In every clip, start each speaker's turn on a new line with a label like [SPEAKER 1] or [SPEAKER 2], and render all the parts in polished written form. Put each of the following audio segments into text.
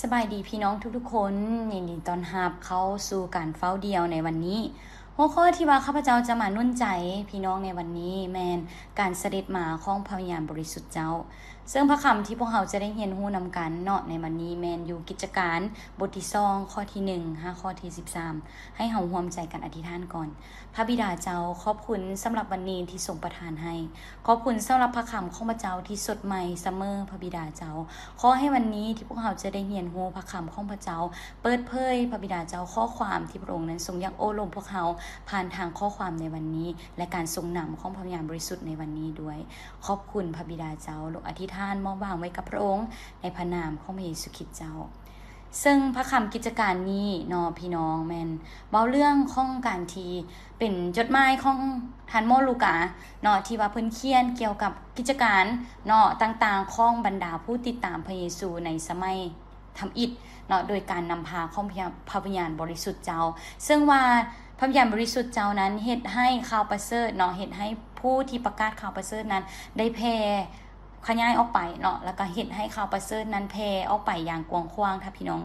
[SPEAKER 1] สบายดีพี่น้องทุกๆคนยินดีต้อนรับเข้าสู่การเฝ้าเดียวในวันนี้หัวข้อที่ว่าข้าพเจ้าจะมานุ่นใจพี่น้องในวันนี้แมนการเสด็จมาของพระวิญญาณบริสุทธิ์เจ้าซึ่งพระคำที่พวกเราจะได้เรียนรู้นำกันเนาะในวันนี้แมนอยู่กิจการบทที่2ข้อที่1ข้อที่13ให้เฮาร่วมใจกันอธิษฐานก่อนพระบิดาเจ้าขอบคุณสำหรับวันนี้ที่ทรงประทานให้ขอบคุณสำหรับพระคำของพระเจ้าที่สดใหม่เสมอพระบิดาเจ้าขอให้วันนี้ที่พวกเราจะได้เรียนรู้พระคำของพระเจ้าเปิดเผยพระบิดาเจ้าข้อความที่พระองค์นั้นทรงอยากโอ้ลมพวกเราผ่านทางข้อความในวันนี้และการทรงนำของพระวิญญาณบริสุทธิ์ในวันนี้ด้วยขอบคุณพระบิดาเจ้าลูกอธิษฐานมอบวางไว้กับพระองค์ในพระนามของพระเยซูคริสต์เจ้าซึ่งพระคำกิจการนี้เนาะพี่น้องแมนเว้าเรื่องของการที่เป็นจดหมายของท่านโมลูกาเนาะที่ว่าเพิ่นเขียนเกี่ยวกับกิจการเนาะต่างๆของบรรดาผู้ติดตามพระเยซูในสมัยทำอิฐเนาะโดยการนำพาของพระวิญญาณบริสุทธิ์เจ้าซึ่งว่าพระวิญญาณบริสุทธิ์เจ้านั้นเฮ็ดให้ข่าวประเสริฐเนาะเฮ็ดให้ผู้ที่ประกาศข่าวประเสริฐนั้นได้แพร่ขยายออกไปเนาะแล้วก็เฮ็ดให้ข่าวประเสริฐนั้นแพร่ออกไปอย่างกว้างขวางถ้าพี่น้อง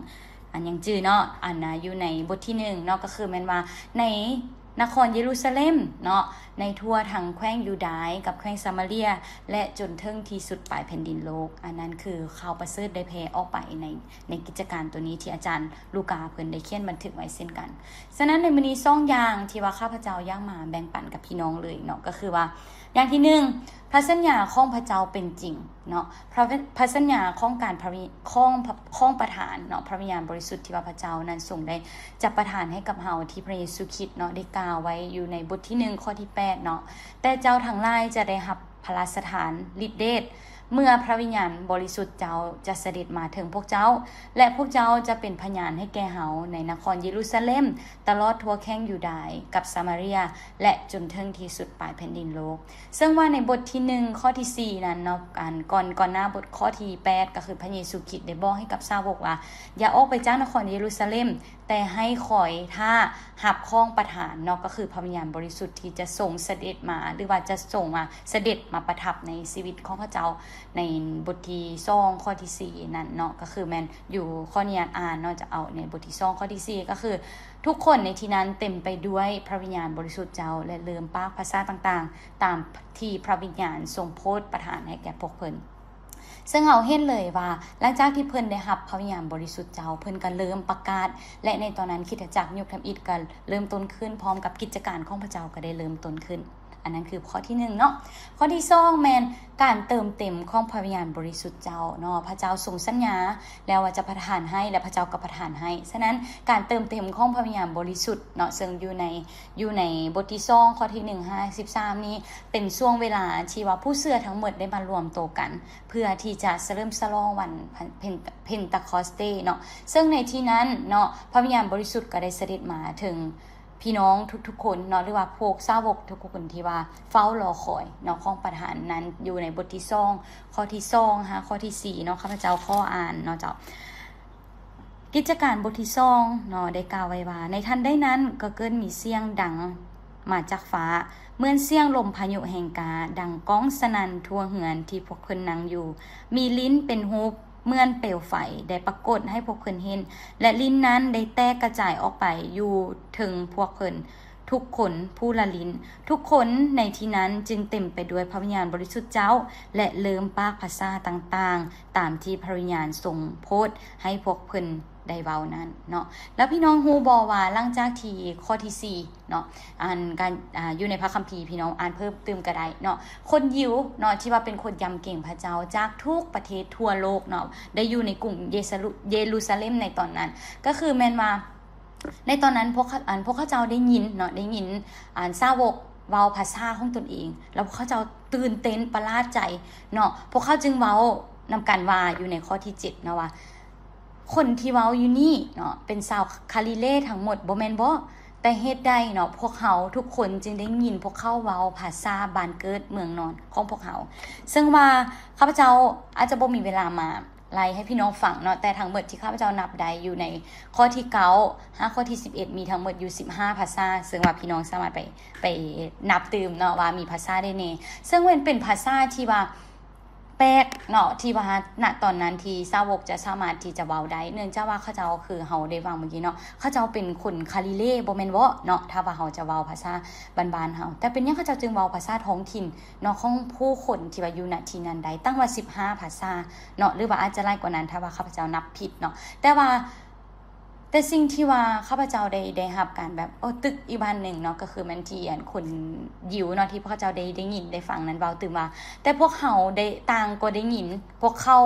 [SPEAKER 1] อันยังจื้อเนาะอันนะอยู่ในบทที่1เนาะก็คือแม่นว่าในนครเยรูซาเล็มเนาะในทั่วทั้งแคว้นยูดาห์กับแคว้นซามาเรียและจนถึงที่สุดปลายแผ่นดินโลกอันนั้นคือข่าวประเสริฐได้แพร่ออกไปในกิจการตัวนี้ที่อาจารย์ลูกาเพิ่นได้เขียนบันทึกไว้เช่นกันฉะนั้นในมื้อนี้2อย่างที่ว่าข้าพเจ้าอยากมาแบ่งปันกับพี่น้องเลยเนาะก็คือว่าอย่างที่1พระสัญญาของพระเจ้าเป็นจริงเนาะพระสัญญาของการของประทานเนาะพระวิญญาณบริสุทธิ์ที่ว่าพระเจ้านั้นทรงได้จะประทานให้กับเฮาที่พระเยซูคริสต์เนาะได้กล่าวไว้อยู่ในบทที่1ข้อที่8เนาะแต่เจ้าทั้งหลายจะได้รับพระราชทานฤทธิเดชเมื่อพระวิญญาณบริสุทธิ์เจ้าจะเสด็จมาถึงพวกเจ้าและพวกเจ้าจะเป็นพยานให้แก่เฮาในนครเยรูซาเล็มตลอดทั่วแคว้นยูดาห์กับซามาเรียและจนถึงที่สุดปลายแผ่นดินโลกซึ่งว่าในบทที่1ข้อที่4นั้นเนาะก่อนหน้าบทข้อที่8ก็คือพระเยซูคริสต์ได้บอกให้กับสาวกว่าอย่าออกไปจากนครเยรูซาเล็มแต่ให้คอยท่าหับข้องประทานเนาะก็คือพระวิญญาณบริสุทธิ์ที่จะส่งเสด็จมาหรือว่าจะส่งมาเสด็จมาประทับในชีวิตของพระเจ้าในบทที่2ข้อที่4นั่นเนาะก็คือแม่นอยู่ข้อนี้อ่านเนาะจะเอาในบทที่2ข้อที่4ก็คือทุกคนในที่นั้นเต็มไปด้วยพระวิญญาณบริสุทธิ์เจ้าและเริ่มปากภาษาต่างๆตามที่พระวิญญาณทรงโพธิ์ประทานให้แก่พวกเพิ่นซึ่งเราเห็นเลยว่าหลังจากที่เพิ่นได้รับพระวิญญาณบริสุทธิ์เจ้าเพิ่นก็เริ่มประกาศและในตอนนั้นคริสตจักรยุคทำอิฐก็เริ่มต้นขึ้นพร้อมกับกิจการของพระเจ้าก็ได้เริ่มต้นขึ้นอันนั้นคือข้อที่1เนาะข้อที่2แม่นการเติมเต็มของพระวิญญาณบริสุทธิ์เจ้าเนาะพระเจ้าทรงสัญญาแล้วว่าจะประทานให้และพระเจ้าก็ประทานให้ฉะนั้นการเติมเต็มของพระวิญญาณบริสุทธิ์เนาะซึ่งอยู่ในบทที่2ข้อที่1-13นี้เป็นช่วงเวลาที่ว่าผู้เชื่อทั้งหมดได้มารวมตัวกันเพื่อที่จะเฉลิมฉลองวันเพนตาคอสเตเนาะซึ่งในที่นั้นเนาะพระวิญญาณบริสุทธิ์ก็ได้เสด็จมาถึงพี่น้องทุกๆคนเนาะหรือว่าพวกสาวกทุกคนที่ว่าเฝ้ารอคอยเนาะของประธานนั้นอยู่ในบทที่2ข้อที่2ข้อที่4เนาะข้าพเจ้าข้ออ่านเนาะเจ้ากิจการบทที่2เนาะได้กล่าวไว้ว่าในทันใดนั้นก็เกิดมีเสียงดังมาจากฟ้าเหมือนเสียงลมพายุแห่งกาดังก้องสนั่นทั่วเหือนที่พวกเพิ่นนั่งอยู่มีลิ้นเป็นหูเหมือนเปลวไฟได้ปรากฏให้พวกเพิ่นเห็นและลิ้นนั้นได้แตกกระจายออกไปอยู่ถึงพวกเพิ่นทุกคนผู้ละลิ้นทุกคนในที่นั้นจึงเต็มไปด้วยพระวิญญาณบริสุทธิ์เจ้าและเริ่มปากภาษาต่างๆตามที่พระวิญญาณทรงโพธิ์ให้พวกเพิ่นได้เว้านั้นเนาะแล้วพี่น้องฮู้บ่ว่าหลังจากที่ข้อที่4เนาะอยู่ในพระคัมภีร์พี่น้องอ่านเพิ่มเติมก็ได้เนาะคนยิวเนาะที่ว่าเป็นคนยำเก่งพระเจ้าจากทุกประเทศทั่วโลกเนาะได้อยู่ในกรุงเยรูซาเล็มในตอนนั้นก็คือแม่นว่าในตอนนั้นพวกเขาเจ้าได้ยินเนาะได้ยินสาวกเว้าภาษาของตนเองแล้วพวกเขาเจ้าตื่นเต้นประหลาดใจเนาะพวกเขาจึงเว้านำกันว่าอยู่ในข้อที่7เนาะว่าคนที่เว้าอยู่นี่เนาะเป็นชาวคาลิเลทั้งหมดบ่แม่นบ่แต่เฮ็ดได้เนาะพวกเขาทุกคนจึงได้ยินพวกเขาเว้าภาษาบ้านเกิดเมืองนอนของพวกเขาซึ่งว่าข้าพเจ้าอาจจะบ่มีเวลามาไล่ให้พี่น้องฟังเนาะแต่ทั้งหมดที่ข้าพเจ้านับได้อยู่ในข้อที่9ข้อที่11มีทั้งหมดอยู่15ภาษาซึ่งว่าพี่น้องสามารถไปนับตืมเนาะว่ามีภาษาได้แน่ซึ่งเป็นภาษาที่ว่า ป ปลกๆเนาะที่ว่าณตอนนั้นที่สาวกจะสามารถที่จะเว้าได้เนื่องจากว่าเขาเจ้าคือเฮาได้ฟังเมื่อกี้เนาะเขาเจ้าเป็นคนคาลิเลบ่แม่นบ่เนาะถ้าว่าเฮาจะเว้าภาษาบ้านๆเฮาแต่เป็นหยังเขาเจ้าจึงเว้าภาษาท้องถิ่นเนาะของผู้คนที่ว่าอยู่ณที่นั้นได้ตั้งว่า15ภาษาเนาะหรือว่าอาจจะหลายกว่านั้นถ้าว่าข้าพเจ้านับผิดเนาะแต่สิ่งที่ว่าข้าพเจ้าได้รับการแบบตึกอีกบ้านหนึ่งเนาะก็คือมันที่อันคนยิวเนาะที่พวกเขาเจ้าได้ยินได้ฟังนั้นเว้าตื่นว่าแต่พวกเขาได้ต่างก็ได้ยินพวกเขา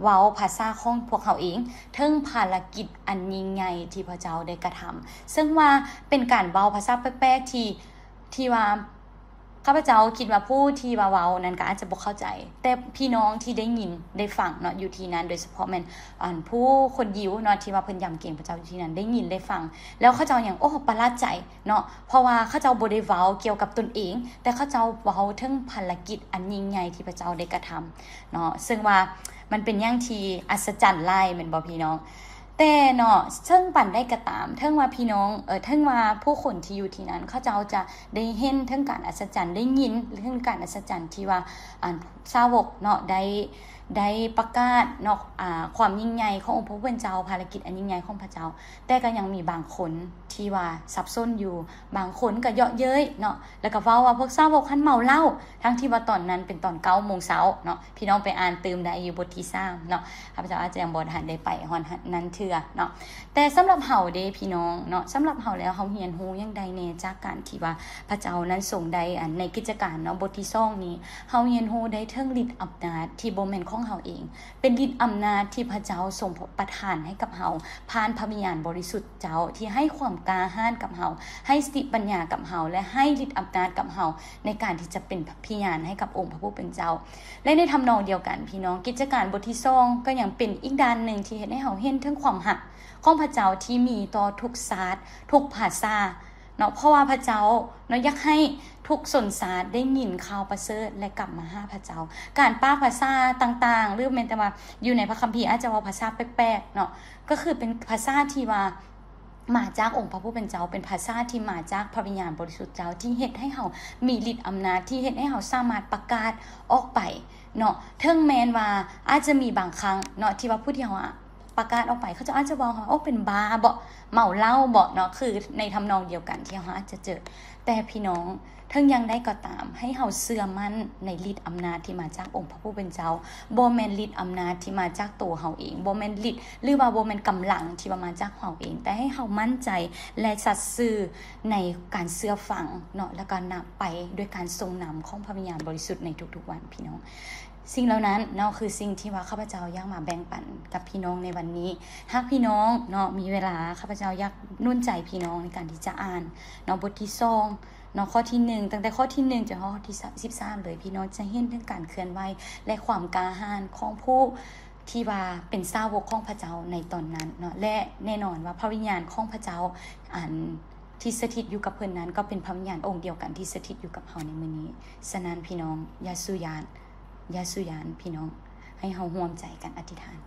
[SPEAKER 1] เว้าภาษาของพวกเขาเองถึงภารกิจอันยิ่งใหญ่ที่พระเจ้าได้กระทำซึ่งว่าเป็นการเว้าภาษาแปลกๆที่ว่าข้าพเจ้าคิดว่าผู้ที่ว่าเว้านั้นก็อาจจะบ่เข้าใจแต่พี่น้องที่ได้ยินได้ฟังเนาะอยู่ที่นั้นโดยเฉพาะแม่นผู้คนยิวเนาะที่ว่าเพิ่นยำเก่งพระเจ้าอยู่ที่นั้นได้ยินได้ฟังแล้วเขาเจ้าอย่างประหลาดใจเนาะเพราะว่าเขาเจ้าบ่ได้เว้าเกี่ยวกับตนเองแต่เขาเจ้าเว้าถึงภารกิจอันยิ่งใหญ่ที่พระเจ้าได้กระทำเนาะซึ่งว่ามันเป็นอย่างที่อัศจรรย์หลายแม่นบ่พี่น้องแต่เนาะเทิงปั่นได้กระตามเทิงว่าพี่น้องเทิงว่าผู้คนที่อยู่ที่นั้นเขาเจ้าจะได้เห็นเทิงการอัศจรรย์ได้ยินเรื่องการอัศจรรย์ที่ว่าสาวกเนาะได้ประกาศเนาะความยิ่งใหญ่ขององค์พระผู้เป็นเจ้าภารกิจอันยิ่งใหญ่ของพระเจ้าแต่ก็ยังมีบางคนที่ว่าสับสนอยู่บางคนก็เยาะเย้ยเนาะแล้วก็เว้าว่าพวกสาวกคันเมาเหล้าทั้งที่ว่าตอนนั้นเป็นตอน9 โมงเช้าเนาะพี่น้องไปอ่านเติมได้อยู่บทที่3เนาะข้าพเจ้าอาจจะยังบ่ทันได้ไปฮอดนั้นเทื่อเนาะแต่สำหรับเฮาเด้พี่น้องเนาะสำหรับเฮาแล้วเฮาเรียนรู้อย่างใดแน่จากการที่ว่าพระเจ้านั้นทรงได้ในกิจการเนาะบทที่2นี้เฮาเรียนรู้ได้เทิงฤทธิ์อำนาจที่บ่แม่นของเฮาเองเป็นฤทธิ์อำนาจที่พระเจ้าทรงประทานให้กับเฮาผ่านพระวิญญาณบริสุทธิ์เจ้าที่ให้ความกล้าหาญกับเฮาให้สติปัญญากับเฮาและให้ฤทธิ์อำนาจกับเฮาในการที่จะเป็นพยานให้กับองค์พระผู้เป็นเจ้าและในทำนองเดียวกันพี่น้องกิจการบทที่2ก็ยังเป็นอีกด้านหนึ่งที่เฮ็ดให้เฮาเห็นถึงความรักของพระเจ้าที่มีต่อทุกศาสตร์ทุกภาษาเนาะเพราะว่าพระเจ้าเนาะอยากให้ทุกสนศาสตร์ได้ยินข่าวประเสริฐและกลับมาหาพระเจ้าการป้าภาษาต่างๆหรือแม้แต่ว่าอยู่ในพระคัมภีร์อาจจะว่าภาษาแปลกๆเนาะก็คือเป็นภาษาที่ว่ามาจากองค์พระผู้เป็นเจ้าเป็นภาษาที่มาจากพระวิญญาณบริสุทธิ์เจ้าที่เฮ็ดให้เฮามีฤทธิ์อำนาจที่เฮ็ดให้เฮาสามารถประกาศออกไปเนาะถึงแม้นว่าอาจจะมีบางครั้งเนาะที่ว่าผู้ที่เฮาประกาศออกไปเขาจะอาจจะบอกว่าเป็นบ้าบ่เมาเหล้าบ่เนาะคือในทำนองเดียวกันที่เฮาอาจจะเจอแต่พี่น้องทั้งยังได้ก็ตามให้เฮาเชื่อมั่นในฤทธิ์อำนาจที่มาจากองค์พระผู้เป็นเจ้าบ่แม่นฤทธิ์อำนาจที่มาจากตัวเฮาเองบ่แม่นฤทธิ์หรือว่าบ่แม่นกำลังที่มาจากเฮาเองแต่ให้เฮามั่นใจและสัตย์ซื่อในการเชื่อฟังเนาะและการนำไปด้วยการทรงนำของพระวิญญาณบริสุทธิ์ในทุกๆวันพี่น้องสิ่งเหล่านั้นเนาะคือสิ่งที่ว่าข้าพเจ้าอยากมาแบ่งปันกับพี่น้องในวันนี้หากพี่น้องเนาะมีเวลาข้าพเจ้าอยากนุ่นใจพี่น้องในการที่จะอ่านเนาะบทที่2เนาะข้อที่1ตั้งแต่ข้อที่1จนถึงข้อที่13เลยพี่น้องจะเห็นถึงการเคลื่อนไหวและความกล้าหาญของผู้ที่ว่าเป็นสาวกของพระเจ้าในตอนนั้นเนาะและแน่นอนว่าพระวิญญาณของพระเจ้าที่สถิตอยู่กับเพิ่นนั้นก็เป็นพระวิญญาณองค์เดียวกันที่สถิตอยู่กับเฮาในมื้อนี้ฉะนั้นพี่น้องอย่าสุยานพี่น้องให้เฮาร่วมใจกันอธิษฐาน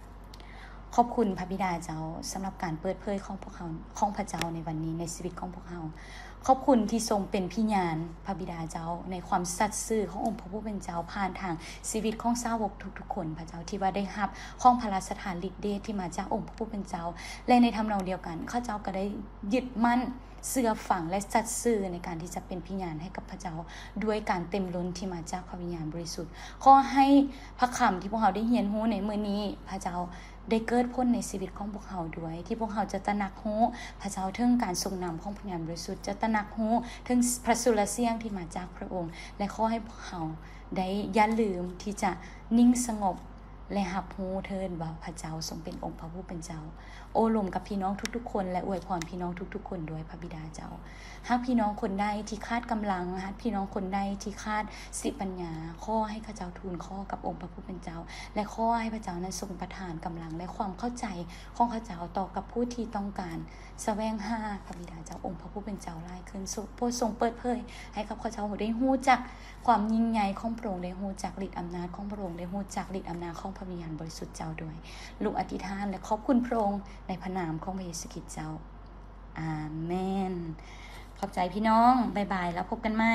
[SPEAKER 1] ขอบคุณพระบิดาเจ้าสำหรับการเปิดเผยของพวกเขาของพระเจ้าในวันนี้ในชีวิตของพวกเราขอบคุณที่ทรงเป็นพยานพระบิดาเจ้าในความสัตย์ซื่อขององค์พระผู้เป็นเจ้าผ่านทางชีวิตของสาวกทุกๆคนพระเจ้าที่ว่าได้รับของพระราชทานฤทธิ์เดชที่มาจากองค์พระผู้เป็นเจ้าและในทำนองเดียวกันข้าเจ้าก็ได้ยึดมั่นเชื่อฝังและสัตย์ซื่อในการที่จะเป็นพยานให้กับพระเจ้าด้วยการเต็มล้นที่มาจากพระวิญญาณบริสุทธิ์ขอให้พระคำที่พวกเราได้เรียนรู้ในมื้อนี้พระเจ้าได้เกิดพ้นในชีวิตของพวกเขาด้วยที่พวกเขาจะตระหนักรู้พระเจ้าถึงการทรงนำของพระวิญญาณบริสุทธิ์จะตระหนักรู้ถึงพระสุรเสียงที่มาจากพระองค์และขอให้พวกเขาได้อย่าลืมที่จะนิ่งสงบและรับรู้เถิดว่าพระเจ้าทรงเป็นองค์พระผู้เป็นเจ้าโอ้ลมกับพี่น้องทุกๆคนและอวยพรพี่น้องทุกๆคนด้วยพระบิดาเจ้าหากพี่น้องคนใดที่ขาดกำลังหากพี่น้องคนใดที่ขาดสติปัญญาขอให้ข้าเจ้าทูลขอกับองค์พระผู้เป็นเจ้าและขอให้พระเจ้านั้นทรงประทานกำลังและความเข้าใจของข้าเจ้าต่อกับผู้ที่ต้องการแสวงหาพระบิดาเจ้าองค์พระผู้เป็นเจ้าหลายขึ้นโปรดทรงเปิดเผยให้กับข้าเจ้าได้รู้จักความยิ่งใหญ่ของพระองค์ได้รู้จักฤทธิ์อำนาจของพระองค์ได้รู้จักฤทธิ์อำนาจของพระวิญญาณบริสุทธิ์เจ้าด้วยลูกอธิษฐานและขอบคุณพระองค์ในพระนามของพระเยซูคริสต์เจ้าอาเมนขอบใจพี่น้องบ๊ายบายแล้วพบกันใหม่